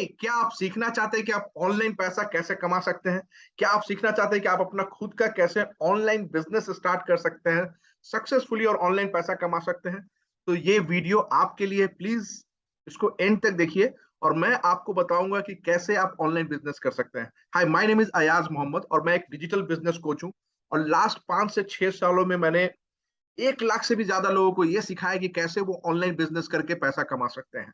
क्या आप सीखना चाहते हैं कि आप ऑनलाइन पैसा कैसे कमा सकते हैं? क्या आप सीखना चाहते हैं कि आप अपना खुद का कैसे ऑनलाइन बिजनेस स्टार्ट कर सकते हैं, सक्सेसफुली और ऑनलाइन पैसा कमा सकते हैं? तो ये वीडियो आपके लिए, प्लीज इसको एंड तक देखिए और मैं आपको बताऊंगा कि कैसे आप ऑनलाइन बिजनेस कर सकते हैं। Hi, my name is Ayaz Mohammed और मैं एक डिजिटल बिजनेस कोच हूं और लास्ट 5 से 6 सालों में मैंने 1 लाख से भी ज्यादा लोगों को यह सिखाया कि कैसे वो ऑनलाइन बिजनेस करके पैसा कमा सकते हैं।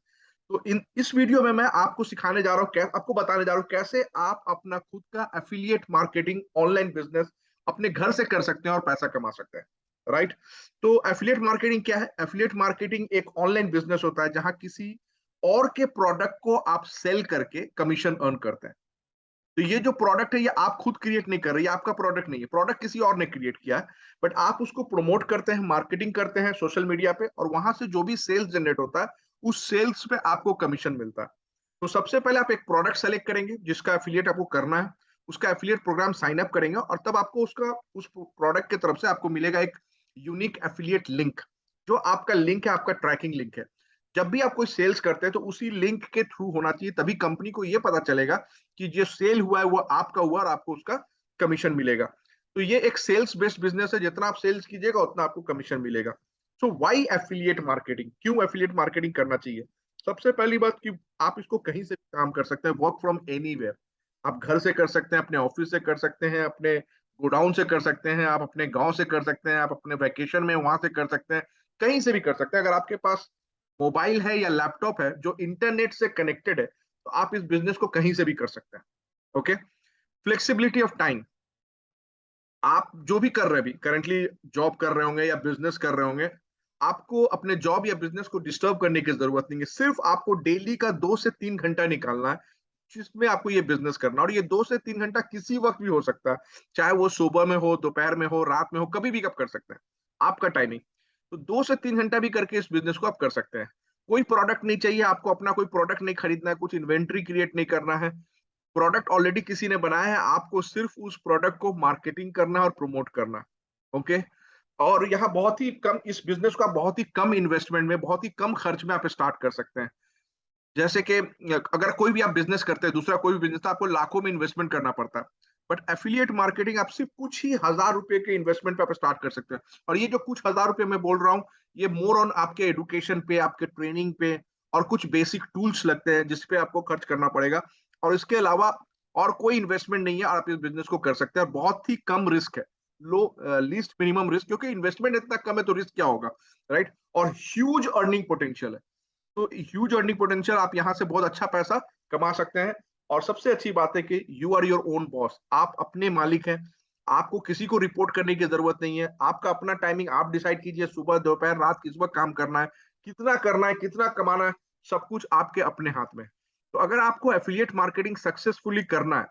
तो इस वीडियो में मैं आपको सिखाने जा रहा हूँ, आपको बताने जा रहा हूँ कैसे आप अपना खुद का एफिलिएट मार्केटिंग ऑनलाइन बिजनेस अपने घर से कर सकते हैं और पैसा कमा सकते हैं। राइट। तो एफिलिएट मार्केटिंग क्या है? एफिलिएट मार्केटिंग एक ऑनलाइन बिजनेस होता है जहां किसी और के प्रोडक्ट को आप सेल करके कमीशन अर्न करते हैं। तो ये जो प्रोडक्ट है ये आप खुद क्रिएट नहीं कर रहे, ये आपका प्रोडक्ट नहीं है, प्रोडक्ट किसी और ने क्रिएट किया है। बट आप उसको प्रमोट करते हैं, मार्केटिंग करते हैं सोशल मीडिया पे और वहां से जो भी सेल्स जनरेट होता है उस सेल्स पे आपको कमीशन मिलता है। तो सबसे पहले आप एक प्रोडक्ट सेलेक्ट करेंगे जिसका एफिलिएट आपको करना है, उसका एफिलिएट प्रोग्राम साइन अप करेंगे और तब आपको उसका उस प्रोडक्ट की तरफ से आपको मिलेगा एक यूनिक एफिलिएट लिंक। जो आपका लिंक है, आपका ट्रैकिंग लिंक है। जब भी आप कोई सेल्स करते हैं तो उसी लिंक के थ्रू होना चाहिए, तभी कंपनी को यह पता चलेगा कि जो सेल हुआ है वो आपका हुआ और आपको उसका कमीशन मिलेगा। तो ये एक सेल्स बेस्ड बिजनेस है, जितना आप सेल्स कीजिएगा उतना आपको कमीशन मिलेगा। सो व्हाई एफिलिएट मार्केटिंग, क्यों एफिलिएट मार्केटिंग करना चाहिए? सबसे पहली बात कि आप इसको कहीं से भी काम कर सकते हैं, वर्क फ्रॉम एनीवेयर। आप घर से कर सकते हैं, अपने ऑफिस से कर सकते हैं, अपने गोडाउन से कर सकते हैं, आप अपने गांव से कर सकते हैं, आप अपने वैकेशन में वहां से कर सकते हैं, कहीं से भी कर सकते हैं। अगर आपके पास मोबाइल है या लैपटॉप है जो इंटरनेट से कनेक्टेड है तो आप इस बिजनेस को कहीं से भी कर सकते हैं। ओके। Flexibility of time. आप जो भी कर रहे हैं, अभी करंटली जॉब कर रहे होंगे या बिजनेस कर रहे होंगे, आपको अपने जॉब या बिजनेस को डिस्टर्ब करने की जरूरत नहीं है। सिर्फ आपको डेली का 2 से 3 घंटा निकालना है जिसमें आपको ये बिजनेस करना है। और ये 2 से 3 घंटा किसी वक्त भी हो सकता है, चाहे वो सुबह में हो, दोपहर में हो, रात में हो, कभी भी आप कर सकते हैं, आपका टाइमिंग। तो 2 से 3 घंटा भी करके इस बिजनेस को आप कर सकते हैं। कोई प्रोडक्ट नहीं चाहिए आपको, अपना कोई प्रोडक्ट नहीं खरीदना है, कुछ इन्वेंट्री क्रिएट नहीं करना है। प्रोडक्ट ऑलरेडी किसी ने बनाया है, आपको सिर्फ उस प्रोडक्ट को मार्केटिंग करना है और प्रमोट करना है। ओके। और यहाँ बहुत ही कम, इस बिजनेस को आप बहुत ही कम इन्वेस्टमेंट में, बहुत ही कम खर्च में आप स्टार्ट कर सकते हैं। जैसे कि अगर कोई भी आप बिजनेस करते हैं, दूसरा कोई भी बिजनेस, तो आपको लाखों में इन्वेस्टमेंट करना पड़ता है। बट एफिलिएट मार्केटिंग आप सिर्फ कुछ ही हजार रुपए के इन्वेस्टमेंट पे आप स्टार्ट कर सकते हैं। और ये जो कुछ हजार रुपए मैं बोल रहा हूँ, ये मोर ऑन आपके एडुकेशन पे, आपके ट्रेनिंग पे और कुछ बेसिक टूल्स लगते हैं जिसपे आपको खर्च करना पड़ेगा। और इसके अलावा और कोई इन्वेस्टमेंट नहीं है और आप इस बिजनेस को कर सकते हैं। और बहुत ही कम रिस्क है, लो लीस्ट मिनिमम रिस्क, क्योंकि इन्वेस्टमेंट इतना कम है तो रिस्क क्या होगा? राइट। और ह्यूज अर्निंग पोटेंशियल है। तो ह्यूज अर्निंग पोटेंशियल, आप यहाँ से बहुत अच्छा पैसा कमा सकते हैं। और सबसे अच्छी बात है कि you are your own boss, आप अपने मालिक हैं। आपको किसी को रिपोर्ट करने की जरूरत नहीं है, आपका अपना टाइमिंग आप डिसाइड कीजिए, सुबह दोपहर रात किस वक्त काम करना है, कितना करना है, कितना कमाना है, सब कुछ आपके अपने हाथ में। तो अगर आपको एफिलिएट मार्केटिंग सक्सेसफुली करना है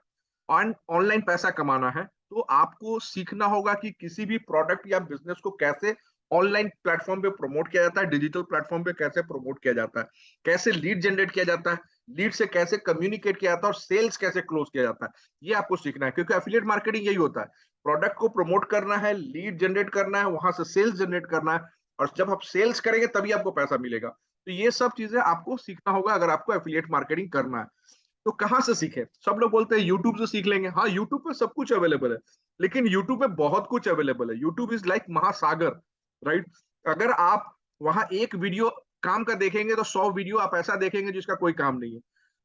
और ऑनलाइन पैसा कमाना है तो आपको सीखना होगा कि किसी भी प्रोडक्ट या बिजनेस को कैसे ऑनलाइन प्लेटफॉर्म पे प्रमोट किया जाता है, डिजिटल प्लेटफॉर्म पे कैसे प्रमोट किया जाता है, कैसे लीड जनरेट किया जाता है, लीड से कैसे कम्युनिकेट किया जाता है और सेल्स कैसे क्लोज किया जाता है। ये आपको सीखना है, क्योंकि एफिलिएट मार्केटिंग यही होता है, प्रोडक्ट को प्रमोट करना है, लीड जनरेट करना है, वहां से सेल्स जनरेट करना है। और जब आप सेल्स करेंगे तभी आपको पैसा मिलेगा। तो ये सब चीजें आपको सीखना होगा अगर आपको एफिलिएट मार्केटिंग करना है। तो कहाँ से सीखे? सब लोग बोलते हैं यूट्यूब से सीख लेंगे। हाँ, यूट्यूब पे सब कुछ अवेलेबल है, लेकिन यूट्यूब पे बहुत कुछ अवेलेबल है। यूट्यूब इज लाइक महासागर। राइट। अगर आप वहां एक वीडियो काम का देखेंगे तो 100 वीडियो आप ऐसा देखेंगे जिसका कोई काम नहीं है।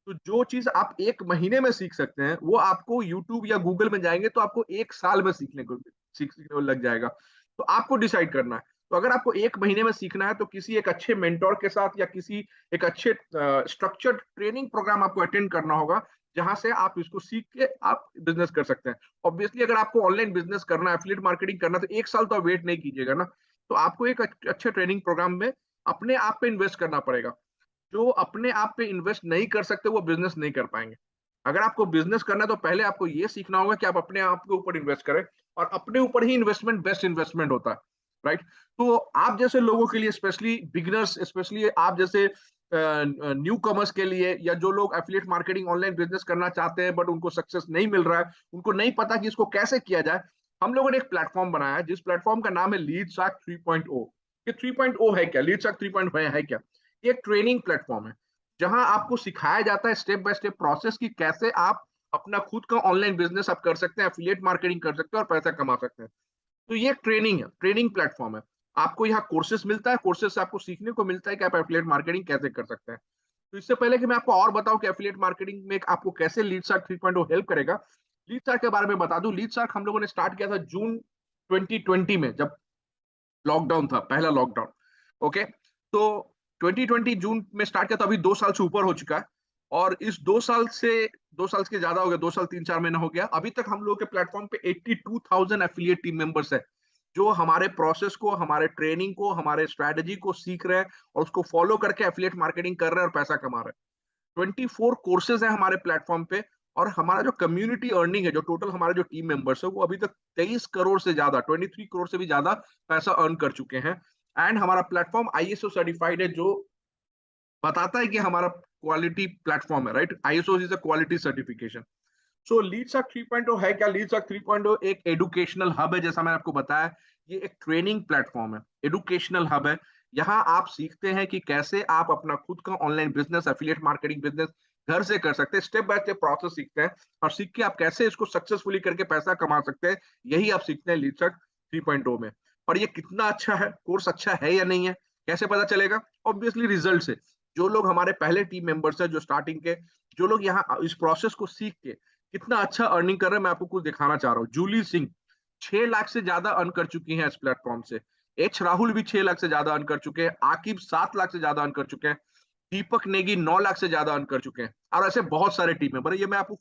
तो जो चीज आप 1 महीने में सीख सकते हैं वो आपको यूट्यूब या गूगल में जाएंगे तो आपको 1 साल में सीखने को लग जाएगा। तो आपको डिसाइड करना है। तो अगर आपको 1 महीने में सीखना है तो किसी एक अच्छे मेंटोर के साथ या किसी एक अच्छे स्ट्रक्चर्ड ट्रेनिंग प्रोग्राम आपको अटेंड करना होगा, जहां से आप इसको सीख के आप बिजनेस कर सकते हैं। ऑब्वियसली अगर आपको ऑनलाइन बिजनेस करना है, एफिलिएट मार्केटिंग करना है, तो 1 साल तो आप वेट नहीं कीजिएगा ना। तो आपको एक अच्छे ट्रेनिंग प्रोग्राम में अपने आप पे इन्वेस्ट करना पड़ेगा। जो अपने आप पे इन्वेस्ट नहीं कर सकते वो बिजनेस नहीं कर पाएंगे। अगर आपको बिजनेस करना है तो पहले आपको ये सीखना होगा कि आप अपने आप के ऊपर इन्वेस्ट करें। और अपने ऊपर ही इन्वेस्टमेंट बेस्ट इन्वेस्टमेंट होता है। राइट। तो आप जैसे लोगों के लिए, स्पेशली बिगिनर्स, स्पेशली आप जैसे न्यू कमर्स के लिए, या जो लोग एफिलिएट मार्केटिंग ऑनलाइन बिजनेस करना चाहते हैं बट उनको सक्सेस नहीं मिल रहा है, उनको नहीं पता कि इसको कैसे किया जाए, हम लोगों ने एक प्लेटफॉर्म बनाया है जिस प्लेटफॉर्म का नाम है लीड शार्क 3.0। ये 3.0 है क्या? लीड शार्क 3.0 है क्या? ये एक ट्रेनिंग प्लेटफॉर्म है। जहां आपको सिखाया जाता है स्टेप बाय स्टेप प्रोसेस कि कैसे आप अपना खुद का ऑनलाइन बिजनेस आप कर सकते हैं, एफिलिएट मार्केटिंग कर सकते हैं और पैसा कमा सकते हैं। तो ये ट्रेनिंग है, ट्रेनिंग प्लेटफॉर्म है। आपको यहाँ कोर्सेस मिलता है, कोर्सेस से आपको सीखने को मिलता है कि आप एफिलिएट मार्केटिंग कैसे कर सकते हैं। तो इससे पहले कि मैं आपको और बताऊं कि एफिलिएट मार्केटिंग में आपको कैसे लीड शार्क 3.0 हेल्प करेगा, लीड शार्क के बारे में बता दूं। लीड शार्क हम लोगों ने स्टार्ट किया था जून 2020 में, जब लॉकडाउन था, पहला लॉकडाउन। ओके, तो 2020 जून में स्टार्ट किया, तो अभी 2 साल से ऊपर हो चुका है। और इस 2 साल से, 2 साल के ज्यादा हो गया, 2 साल 3-4 महीना हो गया, अभी तक हम लोग के प्लेटफॉर्म पे 82,000 एफिलिएट टीम मेंबर्स है, जो हमारे प्रोसेस को, हमारे ट्रेनिंग को, हमारे स्ट्रेटेजी को सीख रहे हैं और उसको फॉलो करके एफिलिएट मार्केटिंग कर रहे हैं और पैसा कमा रहे हैं। 24 कोर्सेज है हमारे प्लेटफॉर्म पे। और हमारा जो कम्युनिटी अर्निंग है, जो टोटल हमारे जो टीम मेंबर्स है, वो अभी तक 23 करोड़ से ज्यादा, 23 करोड़ से भी ज्यादा पैसा अर्न कर चुके हैं। एंड हमारा प्लेटफॉर्म आईएसओ सर्टिफाइड है, जो बताता है कि हमारा क्वालिटी प्लेटफॉर्म है, right. ISO is a quality certification. So Leadsark 3.0 है क्या? लीडसक 3.0 एक एडुकेशनल हब है, जैसा मैंने आपको बताया। ये एक ट्रेनिंग प्लेटफॉर्म है, एडुकेशनल हब है। यहाँ आप सीखते हैं कि कैसे आप अपना खुद का online business, affiliate marketing business घर से कर सकते हैं। स्टेप बाय स्टेप प्रोसेस सीखते हैं और सीख के आप कैसे इसको सक्सेसफुली करके पैसा कमा सकते हैं, यही आप सीखते हैं लीडसक 3.0 में। और ये कितना अच्छा है, कोर्स अच्छा है या नहीं है, कैसे पता चलेगा? ऑब्वियसली रिजल्ट से। जो लोग हमारे पहले टीम मेंबर्स है, जो स्टार्टिंग के, जो लोग यहाँ इस प्रोसेस को सीख के कितना अच्छा अर्निंग कर रहे हैं, मैं आपको कुछ दिखाना चाह रहा हूँ। जूली सिंह 6 लाख से ज्यादा अर्न कर चुकी हैं इस प्लेटफॉर्म से। एच राहुल भी 6 लाख से ज्यादा अर्न कर चुके हैं। आकिब 7 लाख से ज्यादा अर्न कर चुके हैं। दीपक नेगी 9 लाख से ज्यादा अर्न कर चुके हैं। और ऐसे बहुत सारे टीम है, पर ये मैं आपको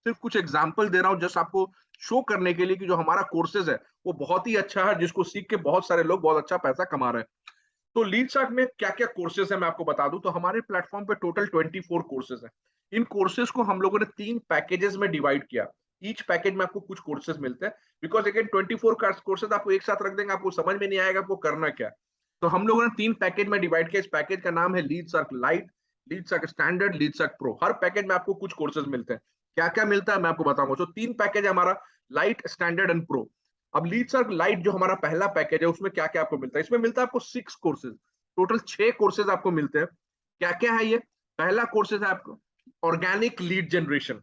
सिर्फ कुछ एग्जाम्पल दे रहा हूँ, जस्ट आपको शो करने के लिए कि जो हमारा कोर्सेज है वो बहुत ही अच्छा है, जिसको सीख के बहुत सारे लोग बहुत अच्छा पैसा कमा रहे हैं। तो लीड शार्क में क्या क्या कोर्सेज है मैं आपको बता दूं। तो हमारे प्लेटफॉर्म पे टोटल 24 कोर्सेज है। इन कोर्सेज को हम लोगों ने 3 पैकेजेस में डिवाइड किया। ईच पैकेज में आपको कुछ कोर्सेज मिलते हैं, बिकॉज अगेन 24 कोर्सेज आपको एक साथ रख देंगे, आपको समझ में नहीं आएगा आपको करना क्या है। तो हम लोगों ने 3 पैकेज में डिवाइड किया। इस पैकेज का नाम है Lead Shark Lite, Lead Shark Standard, Lead Shark Pro. हर पैकेज में आपको कुछ कोर्सेज मिलते हैं। क्या क्या मिलता है मैं आपको बताऊंगा। तो 3 पैकेज है हमारा, लाइट, स्टैंडर्ड एंड प्रो। अब लीड शार्क लाइट जो हमारा पहला पैकेज है, उसमें क्या क्या आपको मिलता है? इसमें मिलता है आपको 6 कोर्सेज। टोटल 6 कोर्सेज आपको मिलते हैं। क्या क्या है ये? पहला कोर्सेज है आपको ऑर्गेनिक लीड जनरेशन।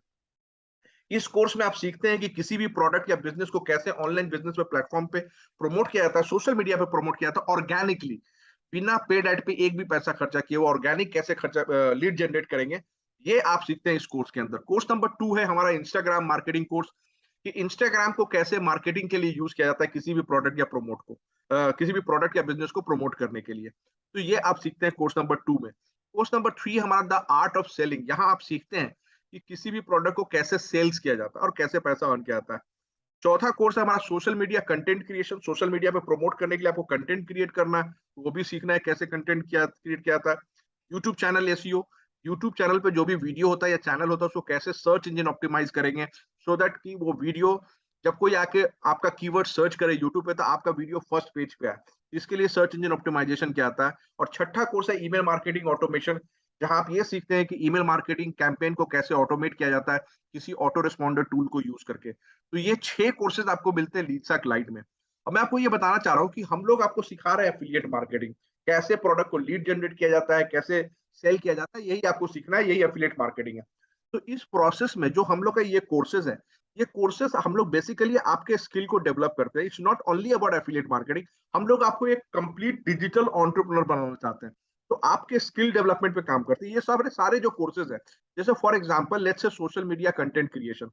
इस कोर्स में आप सीखते हैं कि किसी भी प्रोडक्ट या बिजनेस को कैसे ऑनलाइन बिजनेस पे प्लेटफॉर्म पे प्रमोट किया जाता है, सोशल मीडिया पे प्रमोट किया जाता है ऑर्गेनिकली, बिना पेड एड पे एक भी पैसा खर्चा किए वो ऑर्गेनिक कैसे खर्चा लीड जनरेट करेंगे, ये आप सीखते हैं इस कोर्स के अंदर। कोर्स नंबर 2 है हमारा इंस्टाग्राम मार्केटिंग कोर्स, कि इंस्टाग्राम को कैसे मार्केटिंग के लिए यूज किया जाता है, किसी भी प्रोडक्ट या प्रमोट को, किसी भी प्रोडक्ट या बिजनेस को प्रमोट करने के लिए। तो ये आप सीखते हैं कोर्स नंबर 2 में। कोर्स नंबर 3 हमारा द आर्ट ऑफ सेलिंग। यहाँ आप सीखते हैं कि किसी भी प्रोडक्ट को कैसे सेल्स किया जाता है और कैसे पैसा अर्न किया जाता है। चौथा कोर्स है हमारा social media content creation. Social media पे प्रमोट करने के लिए आपको कंटेंट क्रिएट करना है, वो भी सीखना है कैसे कंटेंट क्रिएट किया जाता है। YouTube channel SEO, YouTube channel पे जो भी वीडियो होता है या चैनल होता है, उसको कैसे सर्च इंजन ऑप्टिमाइज करेंगे, सो दैट कि वो वीडियो जब कोई आके आपका कीवर्ड सर्च करे यूट्यूब पे, तो आपका वीडियो फर्स्ट पेज पे आए। इसके लिए सर्च इंजन ऑप्टिमाइजेशन क्या आता है। और छठा कोर्स है ईमेल मार्केटिंग ऑटोमेशन, जहां आप ये सीखते हैं कि ईमेल मार्केटिंग कैंपेन को कैसे ऑटोमेट किया जाता है किसी ऑटो रिस्पॉन्डर टूल को यूज करके। तो ये 6 कोर्सेज आपको मिलते हैं लीडसैक लाइट में। और मैं आपको ये बताना चाह रहा हूँ कि हम लोग आपको सिखा रहे हैं एफिलिएट मार्केटिंग, कैसे प्रोडक्ट को लीड जनरेट किया जाता है, कैसे सेल किया जाता है, यही आपको सीखना है, यही एफिलिएट मार्केटिंग है। तो इस प्रोसेस में जो हम लोग का ये कोर्सेज है, ये कोर्सेज हम लोग बेसिकली आपके स्किल को डेवलप करते हैं। It's not only about affiliate marketing, हम लोग आपको एक कंप्लीट डिजिटल एंटरप्रेन्योर बनाना चाहते हैं। तो आपके स्किल डेवलपमेंट पे काम करते हैं ये सारे सारे जो कोर्सेज है। जैसे for example let's say social media content creation,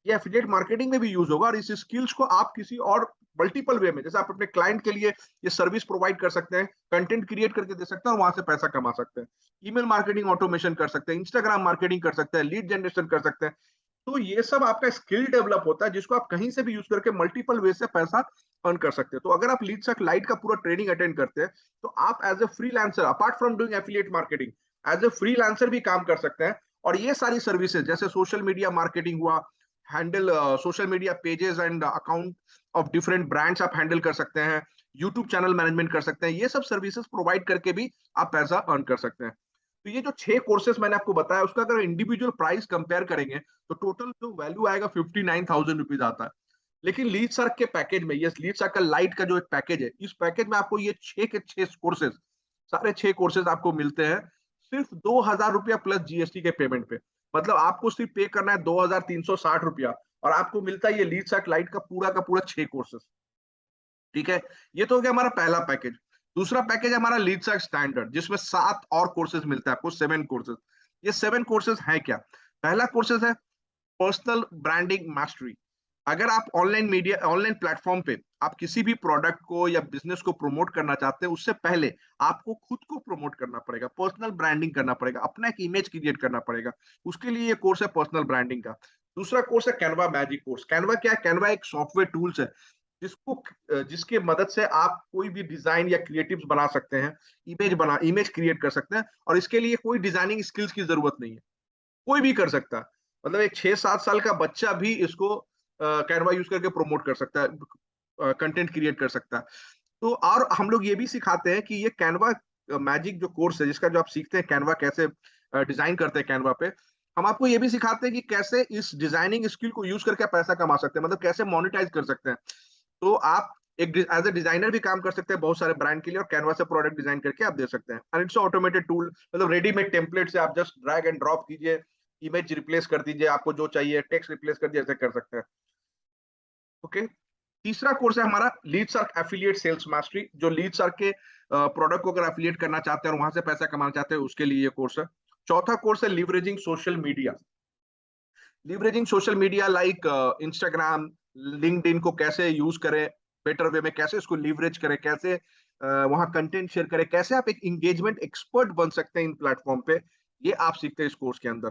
ये एफिलिएट मार्केटिंग में भी यूज होगा। और इस स्किल्स को आप किसी और मल्टीपल वे में, जैसे आप अपने क्लाइंट के लिए ये सर्विस प्रोवाइड कर सकते हैं, कंटेंट क्रिएट करके दे सकते हैं और वहां से पैसा कमा सकते हैं। ईमेल मार्केटिंग ऑटोमेशन कर सकते हैं, इंस्टाग्राम मार्केटिंग कर सकते हैं, लीड जनरेशन कर सकते हैं। तो ये सब आपका स्किल डेवलप होता है, जिसको आप कहीं से भी यूज करके मल्टीपल वे से पैसा अर्न कर सकते हैं। तो अगर आप लीडसक लाइट का पूरा ट्रेनिंग अटेंड करते हैं, तो आप as a freelancer, apart from doing affiliate marketing, as a freelancer भी काम कर सकते हैं। और ये सारी सर्विसेज जैसे सोशल मीडिया मार्केटिंग हुआ, handle social media pages and account of different brands आप हैंडल कर सकते हैं, यूट्यूब चैनल मैनेजमेंट कर सकते हैं, ये सब सर्विसेज प्रोवाइड करके भी आप पैसा अर्न कर सकते हैं। तो ये जो 6 कोर्सेज मैंने आपको बताया, उसका अगर इंडिविजुअल प्राइस कंपेयर करेंगे तो टोटल जो वैल्यू आएगा 59,000 रुपीज आता है। लेकिन लीड सर्क के पैकेज में, ये लीड सर्क का लाइट का जो एक पैकेज है, इस पैकेज में आपको ये 6 के 6 कोर्सेज, सारे 6 कोर्सेज आपको मिलते हैं सिर्फ 2,000 रुपया प्लस जीएसटी के पेमेंट पे। मतलब आपको सिर्फ पे करना है 2,360 रुपया और आपको मिलता है ये लीड सर्क लाइट का पूरा 6 कोर्सेज। ठीक है, ये तो हो गया हमारा पहला पैकेज। दूसरा पैकेज है हमारा लीड सर्क स्टैंडर्ड, जिसमें 7 और कोर्सेज मिलता है आपको, 7 कोर्सेज। ये 7 कोर्सेज है क्या? पहला कोर्सेज है पर्सनल ब्रांडिंग मास्टरी। अगर आप ऑनलाइन मीडिया, ऑनलाइन प्लेटफॉर्म पे आप किसी भी प्रोडक्ट को या बिजनेस को प्रमोट करना चाहते हैं, उससे पहले आपको खुद को प्रमोट करना पड़ेगा, पर्सनल ब्रांडिंग करना पड़ेगा, अपना एक इमेज क्रिएट करना पड़ेगा। उसके लिए ये कोर्स है पर्सनल ब्रांडिंग का। दूसरा कोर्स है कैनवा मैजिक कोर्स। कैनवा क्या है? कैनवा एक सॉफ्टवेयर टूल्स है जिसको जिसके मदद से आप कोई भी डिजाइन या क्रिएटिव्स बना सकते हैं, इमेज क्रिएट कर सकते हैं, और इसके लिए कोई डिजाइनिंग स्किल्स की जरूरत नहीं है, कोई भी कर सकता है। मतलब एक 6-7 साल का बच्चा भी इसको कैनवा यूज करके प्रमोट कर सकता है, कंटेंट क्रिएट कर सकता है। तो और हम लोग ये भी सिखाते हैं कि ये कैनवा मैजिक जो कोर्स है, जिसका जो आप सीखते हैं कैनवा कैसे डिजाइन करते हैं कैनवा पे, हम आपको ये भी सिखाते हैं कि कैसे इस डिजाइनिंग स्किल को यूज करके आप पैसा कमा सकते हैं, मतलब कैसे मोनेटाइज कर सकते हैं। तो आप एक एज ए डिजाइनर भी काम कर सकते हैं बहुत सारे ब्रांड के लिए, और कैनवा से प्रोडक्ट डिजाइन करके आप दे सकते हैं। एंड इट्स ऑटोमेटेड टूल, मतलब रेडीमेड टेम्पलेट से आप जस्ट ड्रैग एंड ड्रॉप कीजिए, इमेज रिप्लेस कर दीजिए, आपको जो चाहिए टेक्स्ट रिप्लेस कर दीजिए, ऐसे कर सकते हैं। ओके। तीसरा कोर्स है हमारा लीड सर्क एफिलिएट सेल्स मास्टरी, जो लीड सर्क के प्रोडक्ट को अगर एफिलिएट करना चाहते हैं और वहां से पैसा कमाना चाहते हैं, उसके लिए ये कोर्स है। चौथा कोर्स है leveraging social media. Leveraging social media like Instagram, LinkedIn को कैसे यूज करें बेटर वे में, कैसे इसको लीवरेज करें, कैसे वहां कंटेंट शेयर करें, कैसे आप एक इंगेजमेंट एक्सपर्ट बन सकते हैं इन प्लेटफॉर्म पे, ये आप सीखते हैं इस कोर्स के अंदर।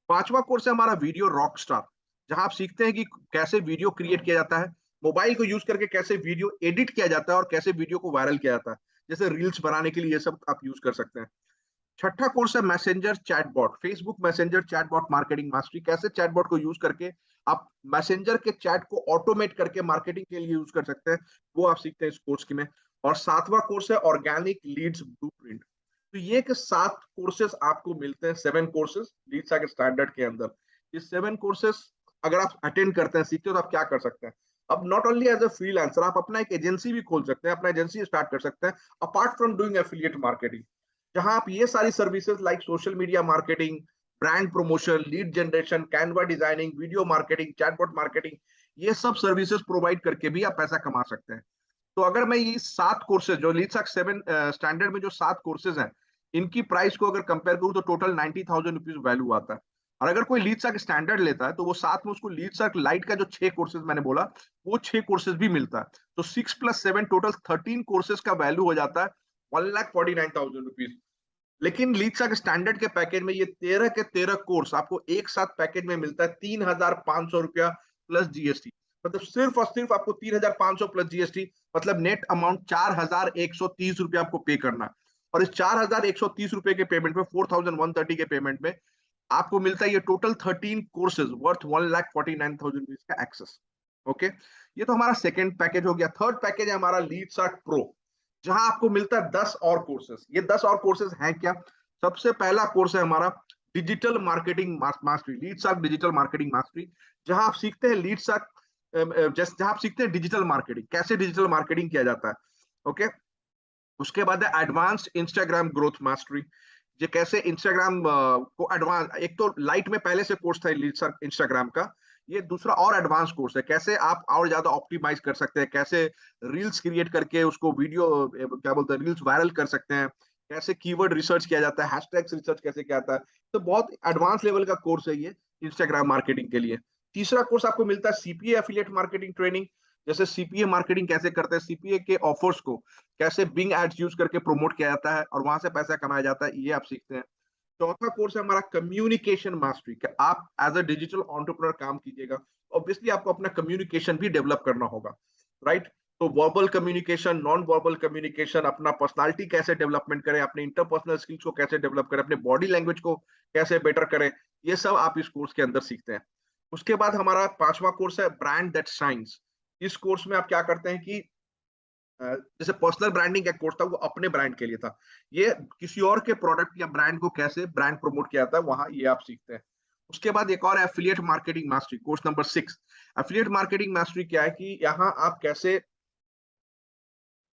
पांचवा कोर्स है हमारा वीडियो रॉक स्टार, जहां आप सीखते हैं कि कैसे वीडियो क्रिएट किया जाता है, मोबाइल को यूज करके कैसे वीडियो एडिट किया जाता है और कैसे वीडियो को वायरल किया जाता है, जैसे रील्स बनाने के लिए ये सब आप यूज कर सकते हैं। छठा कोर्स है messenger chatbot, Facebook messenger chatbot marketing mastery, कैसे चैटबॉट को यूज करके आप मैसेंजर के चैट को ऑटोमेट करके मार्केटिंग के लिए यूज कर सकते हैं, वो आप सीखते हैं इस कोर्स की में। और सातवां कोर्स है ऑर्गेनिक लीड्स ब्लूप्रिंट। तो ये के 7 कोर्सेज आपको मिलते हैं, 7 कोर्सेज लीड्स के स्टैंडर्ड के अंदर। ये 7 कोर्सेज अगर आप अटेंड करते हैं, सीखते हो, तो आप क्या कर सकते हैं? अब not only as a freelancer, आप अपना एक एजेंसी भी खोल सकते हैं, अपना एजेंसी स्टार्ट कर सकते हैं apart from doing affiliate marketing, जहां आप ये सारी services like social media marketing, brand promotion, lead generation, Canva designing, video marketing, chatbot marketing, ये सब सर्विसेज प्रोवाइड करके भी आप पैसा कमा सकते हैं। तो अगर मैं ये 7 कोर्सेज जो लीड सर्क 7 स्टैंडर्ड में जो 7 कोर्सेज हैं, इनकी प्राइस को अगर कंपेयर करूं तो टोटल 90,000 रुपीज वैल्यू आता है। और अगर कोई लीड सर्क स्टैंडर्ड लेता है तो वो साथ में उसको लीड सर्क लाइट का जो 6 कोर्सेज मैंने बोला, वो 6 कोर्सेज भी मिलता है। तो 6 + 7 टोटल 13 कोर्सेज का वैल्यू हो जाता है 1,49,000 रुपीज। लेकिन लीड सर्क स्टैंडर्ड के पैकेज में ये 13 के 13 कोर्स आपको एक साथ पैकेज में मिलता है 3,500 रुपया प्लस जीएसटी। मतलब सिर्फ और सिर्फ आपको 3,500 प्लस जीएसटी, मतलब नेट अमाउंट 4,130 रुपया आपको पे करना है। और इस 4,130 रुपए के पेमेंट में, 4,130 के पेमेंट में आपको मिलता है ये टोटल 13 कोर्सेज वर्थ 1,49,000 रुपीज का एक्सेस। ओके, ये तो हमारा सेकेंड पैकेज हो गया। थर्ड पैकेज है हमारा लीड सर्क प्रो, जहां आपको मिलता है 10 और कोर्सेज। ये 10 और कोर्सेज हैं क्या? सबसे पहला कोर्स है हमारा डिजिटल मार्केटिंग मास्टरी, लीड सर्क डिजिटल मार्केटिंग मास्टरी, जहां आप सीखते हैं लीड सर्क, जहां आप सीखते हैं डिजिटल मार्केटिंग, कैसे डिजिटल मार्केटिंग किया जाता है। ओके। उसके बाद है एडवांस्ड इंस्टाग्राम ग्रोथ मास्टरी, ये कैसे इंस्टाग्राम को एडवांस, एक तो लाइट में पहले से कोर्स था लीड सर्क इंस्टाग्राम का, ये दूसरा और एडवांस कोर्स है, कैसे आप और ज्यादा ऑप्टिमाइज कर सकते हैं, कैसे रील्स क्रिएट करके उसको वीडियो, क्या बोलते हैं, रील्स वायरल कर सकते हैं, कैसे कीवर्ड रिसर्च किया जाता है, हैशटैग्स रिसर्च कैसे किया जाता है। तो बहुत एडवांस लेवल का कोर्स है ये इंस्टाग्राम मार्केटिंग के लिए। तीसरा कोर्स आपको मिलता है सीपीए एफिलिएट मार्केटिंग ट्रेनिंग, जैसे सीपीए मार्केटिंग कैसे करते हैं, सीपीए के ऑफर्स को कैसे बिंग एड्स यूज करके प्रमोट किया जाता है और वहां से पैसा कमाया जाता है, ये आप सीखते हैं। चौथा कोर्स है हमारा कम्युनिकेशन मास्टरी, कि आप एज अ डिजिटल एंटरप्रेन्योर काम कीजिएगा, ऑब्वियसली आपको अपना कम्युनिकेशन भी डेवलप करना होगा, राइट? तो verbal communication, non verbal communication, अपना पर्सनालिटी कैसे डेवलपमेंट करें, अपने इंटरपर्सनल स्किल्स को कैसे डेवलप करें, अपने बॉडी लैंग्वेज को कैसे बेटर करें, ये सब आप इस कोर्स के अंदर सीखते हैं। उसके बाद हमारा पांचवा कोर्स है ब्रांड दैट शाइन्स। इस कोर्स में आप क्या करते हैं कि जैसे पर्सनल ब्रांडिंग का कोर्स था, वो अपने ब्रांड के लिए था, ये किसी और के प्रोडक्ट या ब्रांड को कैसे ब्रांड प्रमोट किया जाता है, वहां ये आप सीखते हैं। उसके बाद एक और affiliate marketing mastery, course number 6। Affiliate marketing mastery क्या है कि यहाँ आप कैसे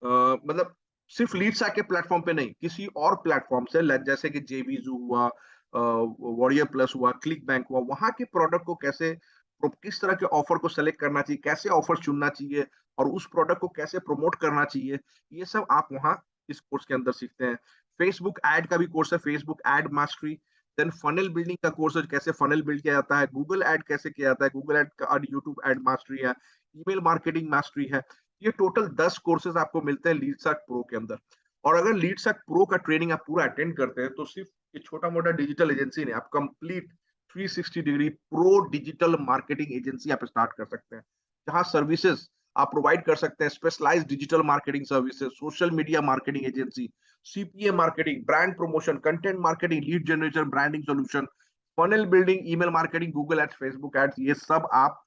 मतलब सिर्फ लीड्स के प्लेटफॉर्म पे नहीं, किसी और प्लेटफॉर्म से, जैसे कि जेवीजू हुआ, वॉरियर प्लस हुआ, क्लिक बैंक हुआ, वहां के प्रोडक्ट को कैसे, किस तरह के ऑफर को सेलेक्ट करना चाहिए, कैसे ऑफर चुनना चाहिए, और उस प्रोडक्ट को कैसे प्रमोट करना चाहिए, ये सब आप वहाँ इस कोर्स के अंदर सीखते हैं। फेसबुक एड का भी कोर्स है, Facebook ad mastery. Then funnel building का कोर्स है, कैसे फनल बिल्ड किया जाता है, गूगल एड कैसे किया जाता है, गूगल एड का, और यूट्यूब एड मास्टरी है, ईमेल मार्केटिंग मास्टरी है। ये टोटल 10 कोर्सेज आपको मिलते हैं लीडसर्क प्रो के अंदर। और अगर लीडसर्क प्रो का ट्रेनिंग आप पूरा अटेंड करते हैं तो सिर्फ ये छोटा मोटा डिजिटल एजेंसी नहीं, आप complete 360 degree pro digital marketing agency आप स्टार्ट कर सकते हैं, जहां सर्विसेज आप प्रोवाइड कर सकते हैं, specialized digital marketing services, social media marketing agency, CPA marketing, brand promotion, content marketing, lead generation, branding solution, funnel building, email marketing, Google ads, Facebook ads, ये सब आप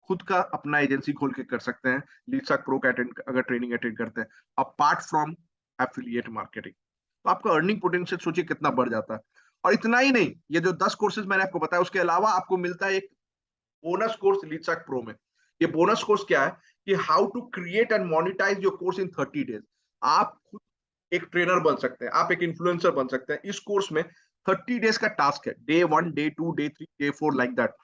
खुद का अपना एजेंसी खोल के कर सकते हैं लीडसर्क प्रो का अगर ट्रेनिंग अटेंड करते हैं, अपार्ट फ्रॉम एफिलिएट मार्केटिंग। तो आपका अर्निंग पोटेंशियल सोचिए कितना बढ़ जाता है। और इतना ही नहीं, ये जो 10 कोर्सेज मैंने आपको बताया, उसके अलावा आपको मिलता है एक बोनस कोर्स लीडसर्क प्रो में। ये बोनस कोर्स क्या है कि how to create and monetize your course in 30 days. आप खुद एक ट्रेनर बन सकते हैं, आप एक इन्फ्लुएंसर बन सकते हैं। इस कोर्स में 30 डेज का टास्क है, day 1, day 2, day 3, day 4, like that.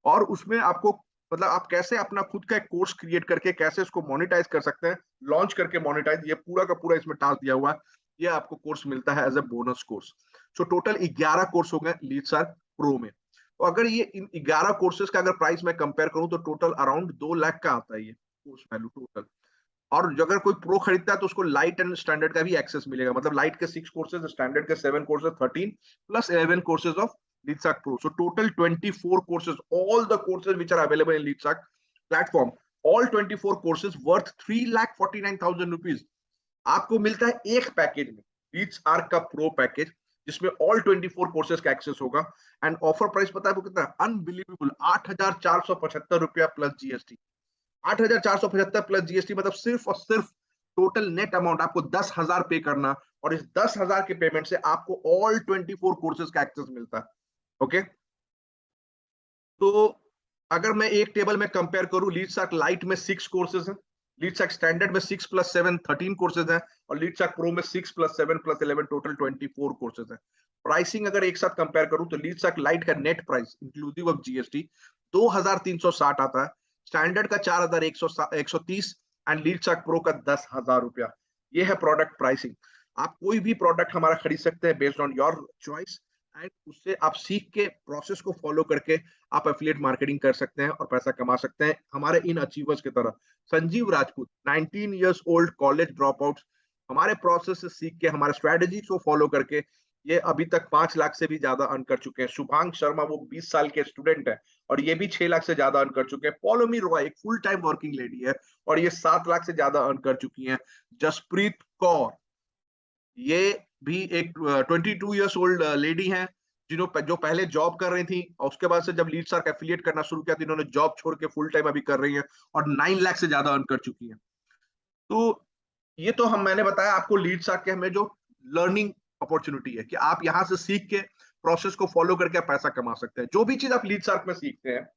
और उसमें आपको, मतलब आप कैसे अपना खुद का एक कोर्स क्रिएट करके कैसे उसको मोनेटाइज कर सकते हैं, लॉन्च करके मोनेटाइज, ये पूरा का पूरा इसमें टास्क दिया हुआ है। ये आपको कोर्स मिलता है as a bonus course. So total 11 course हो गए लीडसर्क प्रो में। तो अगर ये इन 11 कोर्सेज का अगर प्राइस मैं कंपेयर करूं तो टोटल अराउंड 2 लाख का आता है ये कोर्स वैल्यू टोटल। और अगर कोई प्रो खरीदता है तो उसको लाइट एंड स्टैंडर्ड का भी एक्सेस मिलेगा, मतलब लाइट के 6 कोर्सेज, स्टैंडर्ड के 7 courses, 13 plus 11 courses of Leadsark pro. So total 24 courses, all the courses which are available in Leadsark platform, all 24 courses worth 3,49,000 rupees आपको मिलता है एक पैकेज में, लीडसर्क का प्रो पैकेज, जिसमें ऑल 24 कोर्सेज का एक्सेस होगा। एंड ऑफर प्राइस पता है आपको कितना, unbelievable 8,475 plus GST. 8,475 plus GST, मतलब सिर्फ और सिर्फ टोटल नेट अमाउंट आपको 10,000 पे करना, और इस 10,000 के पेमेंट से आपको ऑल 24 कोर्सेज का एक्सेस मिलता है। ओके, तो अगर मैं एक टेबल में कंपेयर करूं, लीडसर्क लाइट में 6 कोर्सेज हैं, लीडसर्क स्टैंडर्ड में 6 प्लस 7 13 कोर्सेज हैं, और लीडसर्क प्रो में 6 प्लस 7 प्लस 11 टोटल 24 कोर्सेज हैं। प्राइसिंग अगर एक साथ कंपेयर करूं तो लीडसर्क लाइट का net price inclusive of GST 2,360 आता है, स्टैंडर्ड का 4,130 एंड लीडसर्क प्रो का 10,000 रुपया। ये है प्रोडक्ट प्राइसिंग। आप कोई भी प्रोडक्ट हमारा खरीद सकते हैं based on your choice, and उससे आप सीख के प्रोसेस को फॉलो करके आप एफिलिएट मार्केटिंग कर सकते हैं और पैसा कमा सकते हैं हमारे इन अचीवर्स की तरह। Sanjeev Rajput 19 years old college drop out, हमारे प्रोसेस से सीख के, हमारे स्ट्रेटेजी को फॉलो करके ये अभी तक 5 लाख से भी ज्यादा अर्न कर चुके हैं। शुभांग शर्मा वो 20 साल के स्टूडेंट है और ये भी 6 लाख से ज्यादा अर्न कर चुके हैं। पॉलोमी रॉय एक फुल टाइम वर्किंग लेडी है और ये 7 लाख से ज्यादा अर्न कर चुकी हैं। जसप्रीत कौर ये भी एक 22 इयर्स ओल्ड लेडी हैं, जो पहले जॉब कर रही थी और उसके बाद से जब लीडसर्क एफिलिएट करना शुरू किया तो इन्होंने जॉब छोड़ के फुल टाइम अभी कर रही हैं और 9 लाख से ज्यादा अर्न कर चुकी हैं। तो ये तो मैंने बताया आपको लीडसर्क के हमें जो लर्निंग अपॉर्चुनिटी है कि आप यहाँ से सीख के प्रोसेस को फॉलो करके आप पैसा कमा सकते हैं। जो भी चीज आप लीडसर्क में सीखते हैं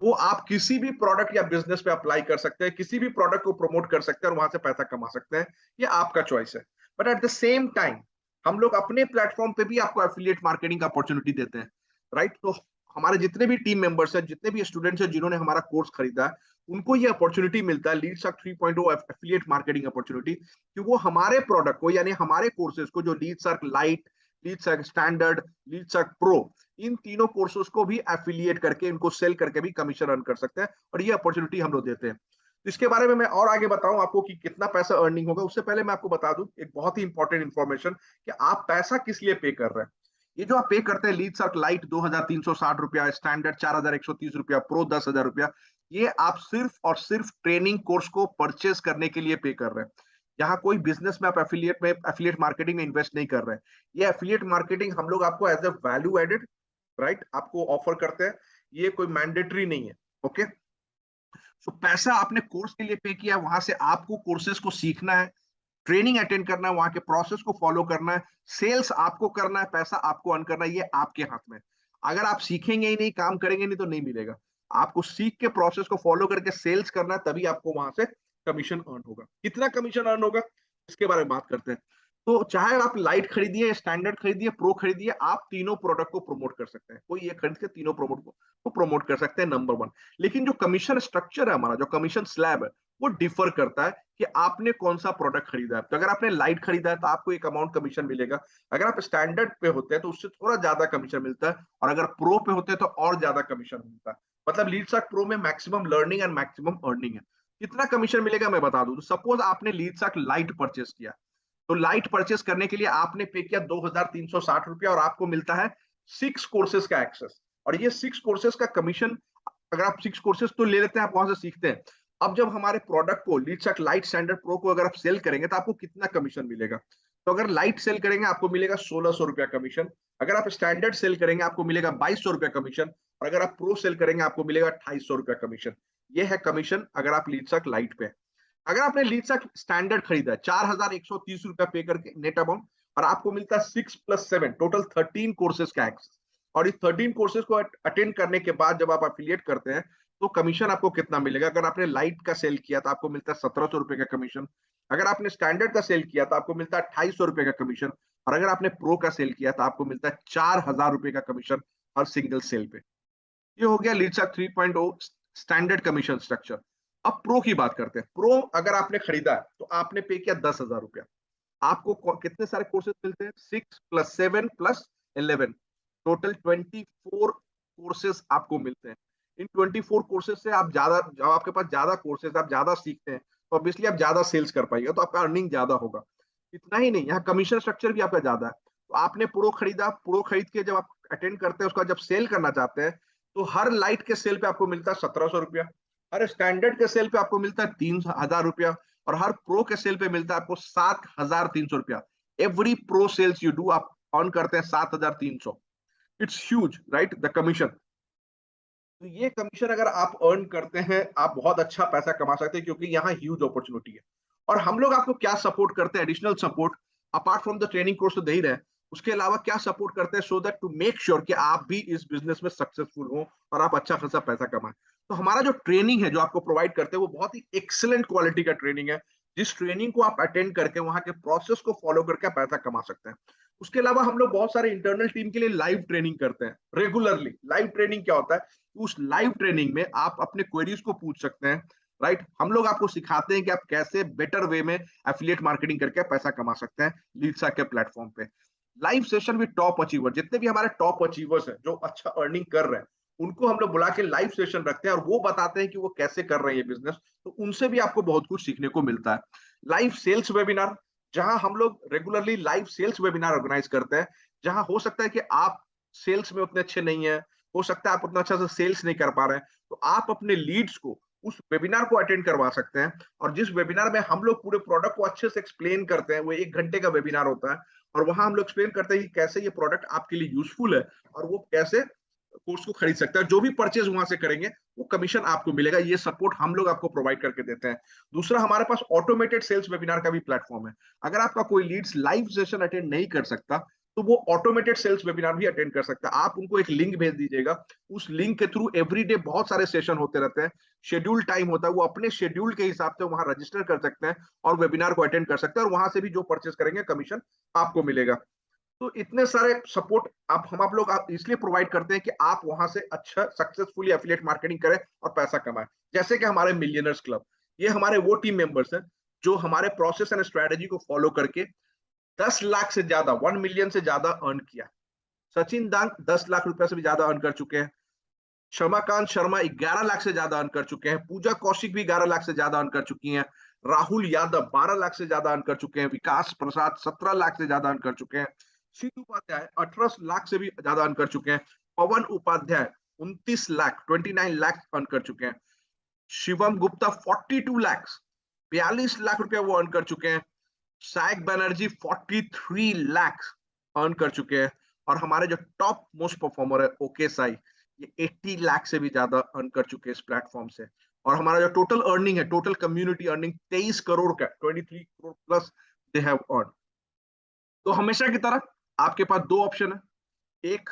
वो आप किसी भी प्रोडक्ट या बिजनेस पे अप्लाई कर सकते हैं, किसी भी प्रोडक्ट को प्रमोट कर सकते हैं और वहां से पैसा कमा सकते हैं। ये आपका चॉइस है। But at the same time हम लोग अपने प्लेटफॉर्म पे भी आपको एफिलिएट मार्केटिंग का अपॉर्चुनिटी देते हैं, राइट? तो हमारे जितने भी टीम मेंबर्स हैं, जितने भी स्टूडेंट्स हैं जिन्होंने हमारा कोर्स खरीदा है, उनको ये अपॉर्चुनिटी मिलता है लीडसर्क 3.0 एफिलिएट मार्केटिंग अपॉर्चुनिटी, कि वो हमारे प्रोडक्ट को यानी हमारे कोर्सेज को, जो लीडसर्क लाइट, लीडसर्क स्टैंडर्ड, लीडसर्क प्रो, इन तीनों कोर्सेज को भी एफिलिएट करके इनको सेल करके भी कमीशन अर्न कर सकते हैं और ये अपॉर्चुनिटी हम लोग देते हैं। इसके बारे में मैं और आगे बताऊं आपको कि कितना पैसा अर्निंग होगा, उससे पहले मैं आपको बता दूं एक बहुत ही इंपॉर्टेंट इंफॉर्मेशन कि आप पैसा किस लिए पे कर रहे हैं। ये जो आप पे करते हैं लीडसर्क लाइट 2,360 रुपया, स्टैंडर्ड 4,130 रुपया, प्रो 10,000 रुपया, ये आप सिर्फ और सिर्फ ट्रेनिंग कोर्स को परचेस करने के लिए पे कर रहे हैं। यहाँ कोई बिजनेस में आप एफिलिएट मार्केटिंग में इन्वेस्ट नहीं कर रहे हैं। ये एफिलिएट मार्केटिंग हम लोग आपको as a value added, right, आपको ऑफर करते हैं। ये कोई मैंडेटरी नहीं है। ओके, सो पैसा आपने कोर्स के लिए पे किया, वहां से आपको कोर्सेज को सीखना है, ट्रेनिंग अटेंड करना है, वहां के प्रोसेस को फॉलो करना है, सेल्स आपको करना है, पैसा आपको अर्न करना है, ये आपके हाथ में। अगर आप सीखेंगे ही नहीं, काम करेंगे नहीं, तो नहीं मिलेगा। आपको सीख के प्रोसेस को फॉलो करके सेल्स करना है, तभी आपको वहां से कमीशन अर्न होगा। कितना कमीशन अर्न होगा? इसके बारे में बात करते हैं। तो चाहे आप लाइट खरीदिए, स्टैंडर्ड खरीदिए, प्रो खरीदिए, आप तीनों प्रोडक्ट को प्रमोट कर सकते हैं। कोई ये खरीद के तीनों प्रोडक्ट को प्रमोट कर सकते हैं, नंबर वन। लेकिन जो कमीशन स्ट्रक्चर है हमारा, जो कमीशन स्लैब है, वो डिफर करता है कि आपने कौन सा प्रोडक्ट खरीदा है। तो अगर आपने लाइट खरीदा है तो आपको एक अमाउंट कमीशन मिलेगा। अगर आप स्टैंडर्ड पे होते हैं तो उससे थोड़ा ज्यादा कमीशन मिलता है, और अगर प्रो पे होते हैं तो और ज्यादा कमीशन मिलता है। मतलब लीडसर्क प्रो में maximum learning and maximum earning है। कितना कमीशन मिलेगा मैं बता दूं। तो सपोज आपने लीडसर्क लाइट परचेस किया, तो लाइट परचेस करने के लिए आपने पे किया 2360 रुपया, और आपको मिलता है 6 कोर्सेज का एक्सेस। और ये 6 कोर्सेज का कमीशन, अगर आप 6 कोर्सेज तो ले लेते हैं, आप वहां से सीखते हैं। अब जब हमारे प्रोडक्ट को, लीडसर्क लाइट स्टैंडर्ड प्रो को अगर आप सेल करेंगे तो आपको कितना कमीशन मिलेगा। तो अगर लाइट सेल करेंगे आपको मिलेगा 1600 रुपया कमीशन। अगर आप स्टैंडर्ड सेल करेंगे आपको मिलेगा 2200 रुपया कमीशन। और अगर आप प्रो सेल करेंगे आपको मिलेगा 2800 रुपया कमीशन। ये है कमीशन अगर आप लीडसर्क लाइट पे। अगर आपने लीडसर्क स्टैंडर्ड खरीदा है 4130 रुपया पे करके नेट अमाउंट, और आपको मिलता है 6+7 टोटल 13 कोर्सेज का एक्सेस। और इस 13 कोर्सेज को अटेंड करने के बाद जब आप एफिलिएट करते हैं तो कमीशन आपको कितना मिलेगा। अगर आपने लाइट का सेल किया तो आपको मिलता है 1700 रुपए का कमीशन। अगर आपने स्टैंडर्ड का सेल किया तो आपको मिलता है 2800 रुपए का कमीशन। और अगर आपने प्रो का सेल किया तो आपको मिलता है 4000 रुपए का कमीशन हर सिंगल सेल पे। ये हो गया लीडसर्क 3.0 स्टैंडर्ड कमीशन स्ट्रक्चर। अब प्रो की बात करते हैं। प्रो अगर आपने खरीदा है तो आपने पे किया 10,000 रुपया। आपको कितने सारे कोर्सेज मिलते हैं, 6+7+11, टोटल 24 कोर्सेज आपको मिलते हैं। इन 24 कोर्सेज से आप ज्यादा, जब आपके पास ज्यादा कोर्सेज, आप ज्यादा सीखते हैं, तो ऑब्वियसली आप ज्यादा सेल्स कर पाएंगे, तो आपका अर्निंग ज्यादा होगा। इतना ही नहीं, यहाँ कमीशन स्ट्रक्चर भी आपका ज्यादा है। तो आपने प्रो खरीदा, प्रो खरीद के जब आप अटेंड करते हैं, उसका जब सेल करना चाहते हैं, तो हर लाइट के सेल पे आपको मिलता है 1700 रुपया, हर स्टैंडर्ड के सेल पे आपको मिलता है 3000 रुपया, और हर प्रो के सेल पे मिलता है आपको 7300 रुपया। Every pro sales you do आप अर्न करते हैं 7300। It's huge, right, the commission. तो ये कमीशन अगर आप अर्न करते हैं, आप बहुत अच्छा पैसा कमा सकते हैं, क्योंकि यहाँ ह्यूज अपॉर्चुनिटी है। और हम लोग आपको क्या सपोर्ट करते हैं, additional support, apart from the training course तो दे ही रहे हैं, उसके अलावा क्या सपोर्ट करते हैं, so that to make sure कि आप भी इस बिजनेस में सक्सेसफुल हो और आप अच्छा खासा पैसा कमाएं। तो हमारा जो ट्रेनिंग है जो आपको प्रोवाइड करते हैं, वो बहुत ही एक्सीलेंट क्वालिटी का ट्रेनिंग है, जिस ट्रेनिंग को आप अटेंड करके वहां के प्रोसेस को फॉलो करके पैसा कमा सकते हैं। उसके अलावा हम लोग बहुत सारे इंटरनल टीम के लिए लाइव ट्रेनिंग करते हैं रेगुलरली। लाइव ट्रेनिंग क्या होता है, उस लाइव ट्रेनिंग में आप अपने क्वेरीज को पूछ सकते हैं, राइट। हम लोग आपको सिखाते हैं कि आप कैसे बेटर वे में एफिलिएट मार्केटिंग करके पैसा कमा सकते हैं लीडसर्क के प्लेटफॉर्म पे। Live session with top achiever, जितने भी हमारे टॉप अचीवर्स हैं जो अच्छा अर्निंग कर रहे हैं, उनको हम लोग बुला के लाइव सेशन रखते हैं, और वो बताते हैं कि वो कैसे कर रहे हैं ये बिजनेस। तो उनसे भी आपको बहुत कुछ सीखने को मिलता है। लाइव सेल्स वेबिनार, जहां हम लोग regularly live sales webinar organize करते हैं, जहां हो सकता है कि आप सेल्स में उतने अच्छे नहीं है, हो सकता है आप उतना अच्छा से सेल्स नहीं कर पा रहे हैं, तो आप अपने लीड्स को उस वेबिनार को अटेंड करवा सकते हैं। और जिस वेबिनार में हम लोग पूरे प्रोडक्ट को अच्छे से एक्सप्लेन करते हैं, वो 1 घंटे का वेबिनार होता है, और वहां हम लोग एक्सप्लेन करते हैं कि कैसे ये प्रोडक्ट आपके लिए यूजफुल है, और वो कैसे कोर्स को खरीद सकता है। जो भी परचेज वहां से करेंगे वो कमीशन आपको मिलेगा। ये सपोर्ट हम लोग आपको प्रोवाइड करके देते हैं। दूसरा, हमारे पास ऑटोमेटेड सेल्स वेबिनार का भी प्लेटफॉर्म है। अगर आपका कोई लीड्स लाइव सेशन अटेंड नहीं कर सकता, तो वो ऑटोमेटेड सेल्स वेबिनार भी अटेंड कर सकता है। आप उनको एक लिंक भेज दीजिएगा, उस लिंक के थ्रू एवरीडे बहुत सारे सेशन होते रहते हैं, शेड्यूल टाइम होता है, वो अपने शेड्यूल के हिसाब से वहां रजिस्टर कर सकते हैं और वेबिनार को अटेंड कर सकते हैं, और वहां से भी जो परचेस करेंगे कमीशन आपको मिलेगा। तो इतने सारे सपोर्ट आप लोग इसलिए प्रोवाइड करते हैं कि आप वहां से अच्छा सक्सेसफुली एफिलिएट मार्केटिंग करें और पैसा कमाएं। जैसे कि हमारे मिलियनर्स क्लब, ये हमारे वो टीम मेंबर्स हैं जो हमारे प्रोसेस एंड स्ट्रेटेजी को फॉलो करके 10 लाख से ज्यादा, 1 मिलियन से ज्यादा अर्न किया। सचिन दांग 10 लाख रुपए से भी ज्यादा अर्न कर चुके हैं। शर्माकांत शर्मा 11 लाख से ज्यादा अर्न कर चुके हैं। पूजा कौशिक भी 11 लाख से ज्यादा अर्न कर चुकी हैं। राहुल यादव 12 लाख से ज्यादा अर्न कर चुके हैं। विकास प्रसाद 17 लाख से ज्यादा अर्न कर चुके हैं। सिद्ध उपाध्याय 18 लाख से भी ज्यादा अर्न कर चुके हैं। पवन उपाध्याय 29 लाख 29 लाख अर्न कर चुके हैं। शिवम गुप्ता 42 लाख 42 लाख रुपया वो अर्न कर चुके हैं। साइक बनर्जी 43 लाख अर्न कर चुके हैं। और हमारे जो टॉप मोस्ट परफॉर्मर है ओके साई, ये 80 लाख से भी ज्यादा अर्न कर चुके हैं इस प्लेटफॉर्म से। और हमारा जो टोटल अर्निंग है, टोटल कम्युनिटी अर्निंग 23 करोड़ का, 23 crore plus they have earn. तो हमेशा की तरह आपके पास दो ऑप्शन है। एक,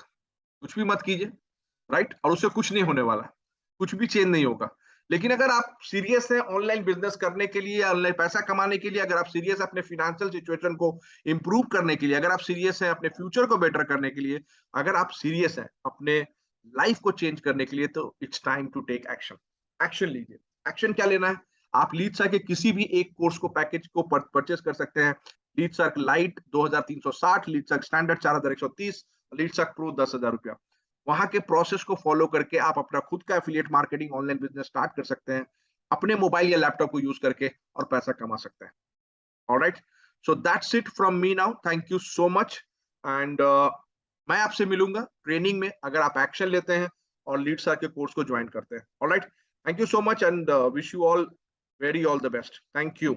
कुछ भी मत कीजिए, राइट, और उससे कुछ नहीं होने वाला, कुछ भी चेंज नहीं होगा। लेकिन अगर आप सीरियस हैं ऑनलाइन बिजनेस करने के लिए, ऑनलाइन पैसा कमाने के लिए, अगर आप सीरियस हैं अपने फाइनेंशियल सिचुएशन को इंप्रूव करने के लिए, अगर आप सीरियस हैं अपने फ्यूचर को बेटर करने के लिए, अगर आप सीरियस हैं अपने लाइफ को चेंज करने के लिए, तो it's time to take action. Action लीजिए। एक्शन क्या लेना है? आप लीडसर्क के किसी भी एक कोर्स को, पैकेज को परचेस कर सकते हैं। लीडसर्क लाइट 2360, लीडसर्क स्टैंडर्ड 4130, लीडसर्क प्रो 10,000 रुपया। वहां के प्रोसेस को फॉलो करके आप अपना खुद का affiliate marketing online business start कर सकते हैं, अपने मोबाइल या लैपटॉप को यूज करके, और पैसा कमा सकते हैं। Alright, so that's it from me now. Thank you so much. And मैं आपसे मिलूंगा ट्रेनिंग में, अगर आप एक्शन लेते हैं और लीड सर के कोर्स को ज्वाइन करते हैं। Alright, thank you so much and wish you all very all the best. Thank you.